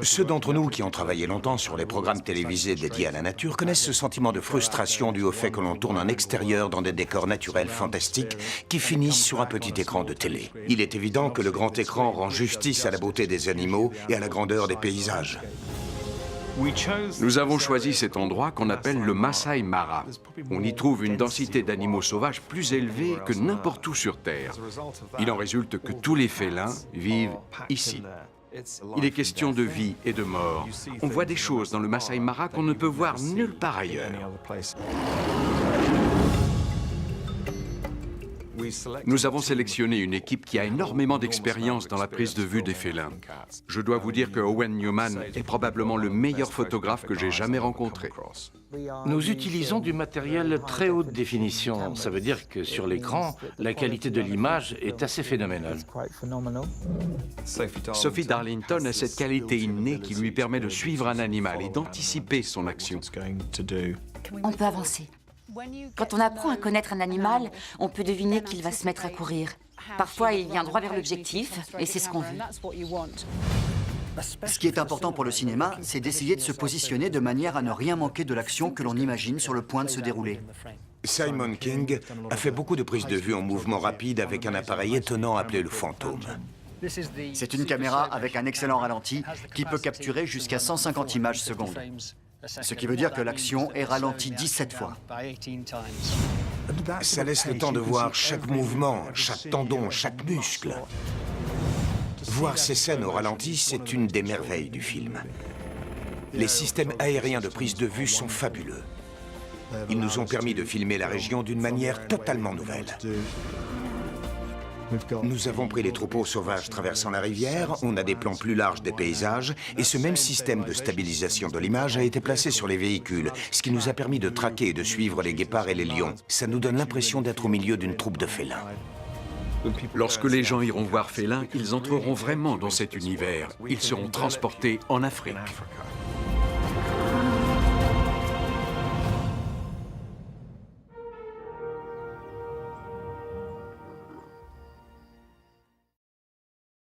Ceux d'entre nous qui ont travaillé longtemps sur les programmes télévisés dédiés à la nature connaissent ce sentiment de frustration dû au fait que l'on tourne en extérieur dans des décors naturels fantastiques qui finissent sur un petit écran de télé. Il est évident que le grand écran rend justice à la beauté des animaux et à la grandeur des paysages. Nous avons choisi cet endroit qu'on appelle le Masai Mara. On y trouve une densité d'animaux sauvages plus élevée que n'importe où sur Terre. Il en résulte que tous les félins vivent ici. Il est question de vie et de mort. On voit des choses dans le Masai Mara qu'on ne peut voir nulle part ailleurs. Nous avons sélectionné une équipe qui a énormément d'expérience dans la prise de vue des félins. Je dois vous dire que Owen Newman est probablement le meilleur photographe que j'ai jamais rencontré. Nous utilisons du matériel très haute définition. Ça veut dire que sur l'écran, la qualité de l'image est assez phénoménale. Sophie Darlington a cette qualité innée qui lui permet de suivre un animal et d'anticiper son action. On peut avancer. Quand on apprend à connaître un animal, on peut deviner qu'il va se mettre à courir. Parfois, il vient droit vers l'objectif, et c'est ce qu'on veut. Ce qui est important pour le cinéma, c'est d'essayer de se positionner de manière à ne rien manquer de l'action que l'on imagine sur le point de se dérouler. Simon King a fait beaucoup de prises de vue en mouvement rapide avec un appareil étonnant appelé le fantôme. C'est une caméra avec un excellent ralenti qui peut capturer jusqu'à 150 images secondes. Ce qui veut dire que l'action est ralentie 17 fois. Ça laisse le temps de voir chaque mouvement, chaque tendon, chaque muscle. Voir ces scènes au ralenti, c'est une des merveilles du film. Les systèmes aériens de prise de vue sont fabuleux. Ils nous ont permis de filmer la région d'une manière totalement nouvelle. Nous avons pris les troupeaux sauvages traversant la rivière, on a des plans plus larges des paysages, et ce même système de stabilisation de l'image a été placé sur les véhicules, ce qui nous a permis de traquer et de suivre les guépards et les lions. Ça nous donne l'impression d'être au milieu d'une troupe de félins. Lorsque les gens iront voir félins, ils entreront vraiment dans cet univers. Ils seront transportés en Afrique.